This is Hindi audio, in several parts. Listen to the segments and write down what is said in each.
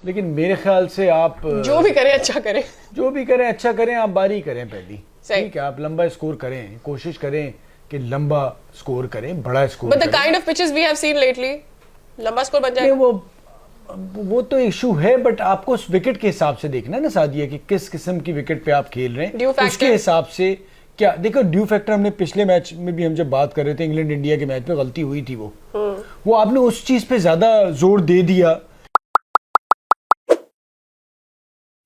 लेकिन मेरे ख्याल से आप जो भी करें अच्छा करें, जो भी करें अच्छा करें, आप बारी करें पहली। सही। ठीक है, आप लंबा स्कोर करें, कोशिश करें कि लंबा स्कोर करें, बड़ा स्कोर बट द करें। Kind of pitches we have seen lately, लंबा स्कोर बन जाए वो तो इशू है, बट आपको उस विकेट के हिसाब से देखना है ना सादिया, कि किस किस्म की विकेट पे आप खेल रहे ड्यू हैं, फैक्टर। उसके हिसाब से क्या देखो। ड्यू फैक्टर हमने पिछले मैच में भी हम जब बात कर रहे थे, इंग्लैंड इंडिया के मैच में गलती हुई थी, वो आपने उस चीज पे ज्यादा जोर दे दिया।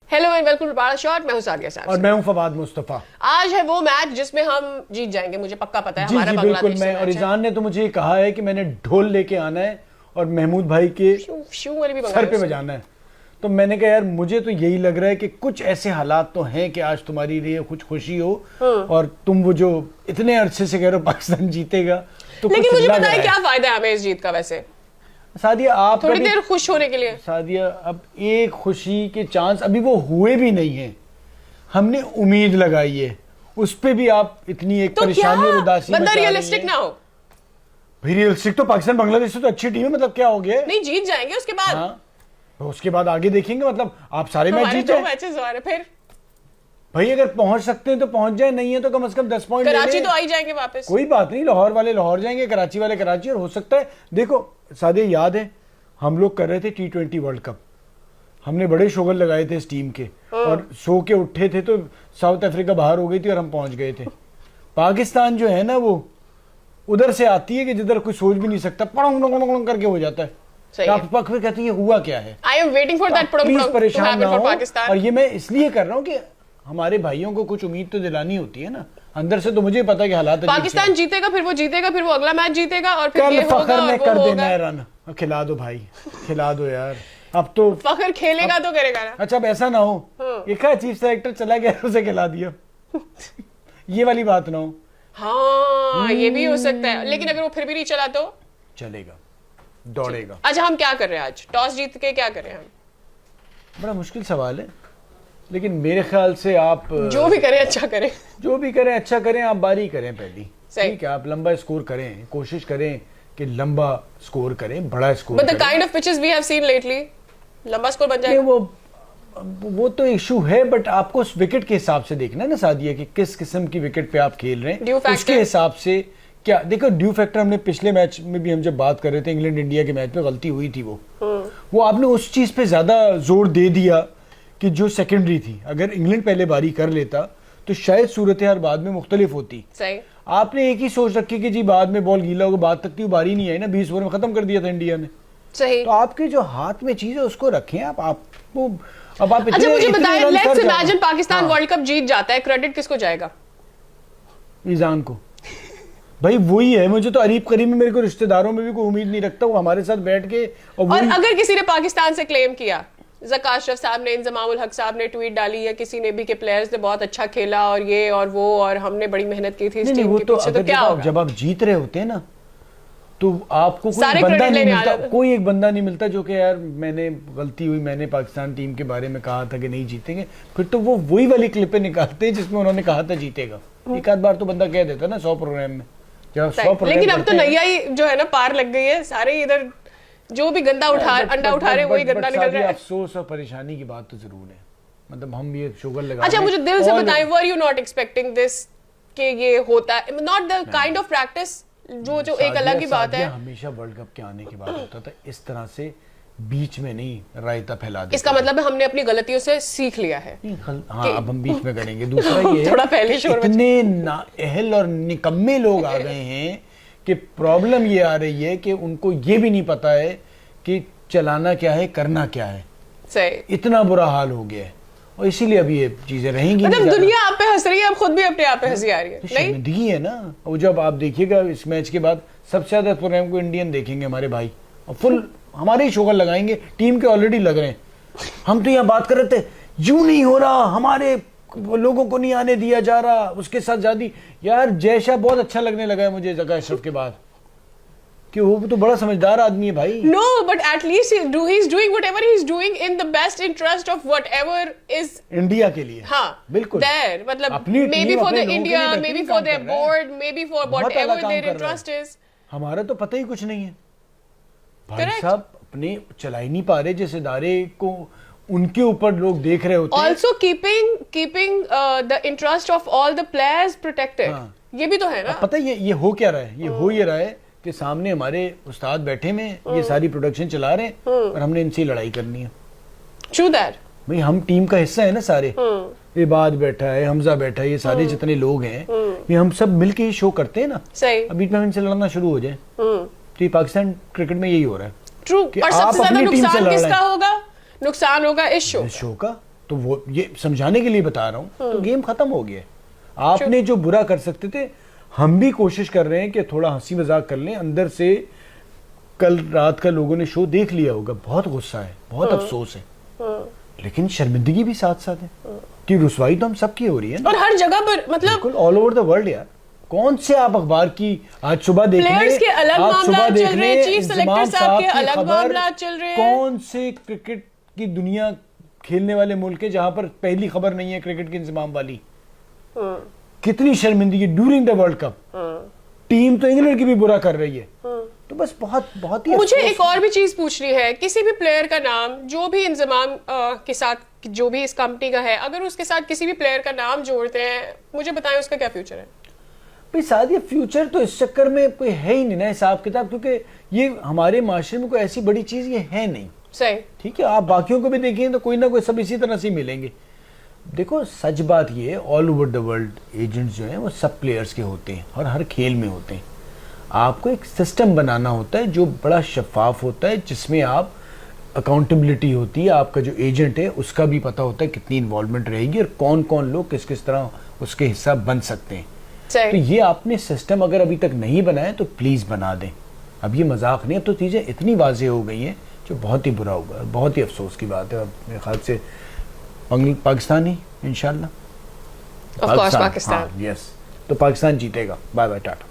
हेलो एंड वेलकम टू बड़ा शॉट, मैं हूं सादिया साहब और मैं हूं फवाद मुस्तफा। आज है वो मैच जिसमें हम जीत जाएंगे, मुझे पक्का पता है। जी हमारा जी बांग्लादेश बिल्कुल। से मैं मैच और है। ईजान ने तो मुझे ये कहा है कि मैंने ढोल लेके आना है और महमूद भाई के शू वाली भी सर मंगाई पे उसने। बजाना है। तो मैंने कहा यार मुझे तो यही लग रहा है कि कुछ ऐसे हालात तो हैं कि आज तुम्हारी लिए कुछ खुशी हो, और तुम वो जो इतने अरसे से कह रहे हो पाकिस्तान जीतेगा, तो लेकिन कुछ मुझे लग पता रहा है क्या फायदा है हमें इस जीत का। वैसे सादिया आप थोड़ी देर खुश होने के लिए, सादिया अब एक खुशी के चांस अभी वो हुए भी नहीं है, हमने उम्मीद लगाई है, उस पे भी आप इतनी एक तो क्या परेशानी और उदासी बंदा मचा रही रियलिस्टिक हैं। ना हो। भाई रियलिस्टिक तो पाकिस्तान बांग्लादेश से तो अच्छी टीम है, मतलब क्या हो गया? नहीं, जीत जाएंगे उसके बाद। हाँ, तो उसके बाद आगे देखेंगे, मतलब आप सारे मैच हमारे जीत दो जाए मैचेस हो रहे हैं, फिर भाई। अगर पहुंच सकते हैं तो पहुंच जाए, नहीं है तो कम से कम 10 पॉइंट कराची तो आ ही जाएंगे वापस। कोई बात नहीं, लाहौर वाले लाहौर जाएंगे, कराची वाले कराची, और हो सकता है देखो सादे, याद है हम लोग कर रहे थे T20 वर्ल्ड कप, हमने बड़े शोगर लगाए थे इस टीम के, और सो के उठे थे तो साउथ अफ्रीका बाहर हो गई थी और हम पहुंच गए थे। पाकिस्तान जो है ना, वो उधर से आती है कि जिधर कोई सोच भी नहीं सकता, पड़ोंग करके हो जाता है। आप पक में कहती है हुआ क्या है। I am waiting for that please परेशान ना हो। पाकिस्तान। और ये मैं इसलिए कर रहा हूँ कि हमारे भाइयों को कुछ उम्मीद तो दिलानी होती है ना, अंदर से तो मुझे पता है कि हालात पाकिस्तान जीतेगा, फिर वो जीतेगा, फिर वो अगला मैच जीतेगा, और फिर कल ये होगा फखर और ने वो कर होगा। देना है रन। खिला दो भाई, खिला दो यार। अब तो फखर खेलेगा तो करेगा ना। अच्छा, अब ऐसा ना हो एक चीफ सेलेक्टर चला गया उसे खिला दिया ये वाली बात ना हो। हाँ, ये भी हो सकता है, लेकिन अगर वो फिर भी नहीं चला तो चलेगा, दौड़ेगा। अच्छा, हम क्या कर रहे हैं आज? टॉस जीत के क्या कर रहे हैं हम? बड़ा मुश्किल सवाल है, लेकिन मेरे ख्याल से आप जो भी करें अच्छा करें, जो भी करें अच्छा करें, आप बारी करें पहली। सही। ठीक है, आप लंबा स्कोर करें, कोशिश करें कि लंबा स्कोर करें, बड़ा स्कोर बट द करें। Kind of pitches we have seen lately, लंबा स्कोर बन जाए वो तो इशू है, बट आपको उस विकेट के हिसाब से देखना है ना सादिया, कि किस किस्म की विकेट पे आप खेल रहे ड्यू हैं, फैक्टर। उसके हिसाब से क्या देखो। ड्यू फैक्टर हमने पिछले मैच में भी हम जब बात कर रहे थे, इंग्लैंड इंडिया के मैच में गलती हुई थी, वो आपने उस चीज पे ज्यादा जोर दे दिया कि जो सेकेंडरी थी। अगर इंग्लैंड पहले बारी कर लेता तो शायद सूरत हाल बाद में मुख्तलिफ होती। सही। आपने एक ही सोच रखी कि जी बाद में बॉल गीला होगा, बाद तक की बारी नहीं आई ना, 20 ओवर में खत्म कर दिया था इंडिया ने। सही। तो आपके जो हाथ में चीज है उसको रखें आपको। अब आप अच्छा, मुझे बताएं, लेट्स इमेजिन पाकिस्तान हाँ। वर्ल्ड कप जीत जाता है, क्रेडिट किसको जाएगा? ईजान को। भाई वही है, मुझे तो अरीब करीब में, मेरे को रिश्तेदारों में भी कोई उम्मीद नहीं रखता, वो हमारे साथ बैठ के और अगर किसी ने पाकिस्तान से क्लेम किया, ज़का अशरफ साहब ने, इंजमामुल हक साहब ने ट्वीट डाली, या किसी ने भी कि प्लेयर्स ने बहुत अच्छा खेला और ये और वो, और हमने बड़ी मेहनत की थी इस टीम के पीछे, तो क्या होगा? जब आप जीत रहे होते हैं ना, तो आपको कोई सारे बंदा क्रेडिट नहीं लेने मिलता, वाला था। कोई एक बंदा नहीं मिलता जो कि यार मैंने गलती हुई, मैंने पाकिस्तान टीम के बारे में कहा था कि नहीं जीतेंगे। फिर तो वो वही वाली क्लिपें निकालते हैं जिसमें उन्होंने कहा था जीतेगा। एक आध बार तो बंदा कह देता ना 100 प्रोग्राम में, जब 100 प्रोग्राम। लेकिन अब तो नैया ही जो है ना पार लग गई है, सारे इधर जो भी गंदा अंडा उठा रहे वही गंदा निकल रहा है। अफसोस और परेशानी की बात तो जरूर है, मतलब हम भी एक शुगर लगा। अच्छा, मुझे दिल से बताएं, were you not expecting this कि ये होता है? Not the kind of practice, जो एक अलग ही बात है। हमेशा वर्ल्ड कप के आने के बाद होता था इस तरह से, बीच में नहीं रायता फैला देते। इसका मतलब है हमने अपनी गलतियों से सीख लिया है। हाँ, अब हम बीच में करेंगे। दूसरा ये थोड़ा पहले शोर इतने नाअहल और निकम्मे लोग आ गए हैं कि प्रॉब्लम ये आ रही है कि उनको ये भी नहीं पता है कि चलाना क्या है, करना क्या है। सही। इतना बुरा हाल हो गया है, और इसीलिए अभी ये चीजें रहेंगी। मतलब दुनिया आप पे हंस रही है, अब खुद भी अपने आप पे हंसी आ रही है। नहीं, शर्मिंदगी है ना। और जब आप देखिएगा इस मैच के बाद सबसे ज्यादा प्रोग्राम को इंडियन देखेंगे हमारे भाई, और फुल हमारे ही शोगर लगाएंगे, टीम के ऑलरेडी लग रहे हैं। हम तो यहाँ बात कर रहे थे, यूं नहीं हो रहा, हमारे लोगों को नहीं आने दिया जा रहा, उसके साथ जादी। यार जयशाह बहुत अच्छा लगने लगा है मुझे ज़का अशरफ के बाद, कि वो तो बड़ा समझदार आदमी है भाई। No, but at least he's doing whatever he's doing in the best interest of whatever is India के लिए। हाँ, बिल्कुल। there, मतलब अपनी maybe टीम, for अपने the लोगों के India, लिए maybe बेहतरीन for काम their कर रहा है। board, maybe for बहुत whatever आला काम their कर रहा है। interest is। हमारा तो पता ही कुछ नहीं है भाई Correct। साहब। अपने चला ही नहीं पा रहे, जिस इदारे को उनके ऊपर लोग देख रहे होते हैं। Also keeping the interest of all the players protected. हाँ। ये भी तो है ना। अब पता है ये हो क्या रहा है, ये हो ये रहा है कि सामने हमारे उस्ताद बैठे में ये सारी प्रोडक्शन चला रहे हैं और हमने इनसे ही लड़ाई करनी है। True that. भाई हम टीम का हिस्सा है ना सारे, इबाद बैठा है, हमजा बैठा है, ये सारे जितने लोग हैं ये हम सब मिलके ही शो करते हैं ना। सही। अब बीच में हम इनसे लड़ना शुरू हो जाए तो ये पाकिस्तान क्रिकेट में यही हो रहा है। True. कि पर आप सबसे ज्यादा अपनी टीम से नुकसान लड़ रहे किसका हैं। होगा? नुकसान होगा इस शो का। तो वो ये समझाने के लिए बता रहा हूँ, तो गेम खत्म हो गया है। आपने जो बुरा कर सकते थे, हम भी कोशिश कर रहे हैं कि थोड़ा हंसी मजाक कर लें अंदर से। कल रात का लोगों ने शो देख लिया होगा, बहुत गुस्सा है, बहुत अफसोस है, लेकिन शर्मिंदगी भी साथ साथ है कि रुसवाई तो हम सबकी हो रही है ना। और हर जगह पर मतलब ऑल ओवर द वर्ल्ड यार। कौन से आप अखबार की आज सुबह देखने, प्लेयर्स के अलग आज मामला सुबह चल देखने रहे हैं, चीफ इंजमाम सेलेक्टर साहब के की अलग खबर, मामला चल रहे हैं। कौन से क्रिकेट की दुनिया खेलने वाले मुल्क है जहां पर पहली खबर नहीं है क्रिकेट के इंतजाम वाली। कितनी शर्मिंदगी during the world cup. Team तो इंग्लैंड की भी बुरा कर रही है। तो बस बहुत ही मुझे एक और भी चीज पूछनी है, किसी भी प्लेयर का नाम जो भी इंजमाम के साथ जो भी इस कंपनी का है, अगर उसके साथ किसी भी प्लेयर का नाम जोड़ते हैं, मुझे बताएं उसका क्या फ्यूचर है? भाई सादिया, फ्यूचर तो इस चक्कर में कोई है ही नहीं ना हिसाब किताब, क्योंकि ये हमारे माशरे में कोई ऐसी बड़ी चीज ये है नहीं। सही। ठीक है, आप बाकियों को भी देखें तो कोई ना कोई सब इसी तरह से मिलेंगे। देखो सच बात ये, all over the world agents जो हैं वो सब प्लेयर्स के होते हैं और हर खेल में होते हैं। आपको एक सिस्टम बनाना होता है जो बड़ा शफाफ होता है, जिसमें आप अकाउंटेबिलिटी होती है, आपका जो एजेंट है उसका भी पता होता है कितनी इन्वॉल्वमेंट रहेगी और कौन कौन लोग किस किस तरह उसके हिस्सा बन सकते हैं। तो ये आपने सिस्टम अगर अभी तक नहीं बनाया तो प्लीज बना दें। अब ये मजाक नहीं, अब तो चीजें इतनी वाज़ेह हो गई हैं जो बहुत ही बुरा होगा, बहुत ही अफसोस की बात है। मेरे ख्याल से पाकिस्तान ही इंशाल्लाह, पाकिस्तान। यस, तो पाकिस्तान जीतेगा। Bye bye, Tata.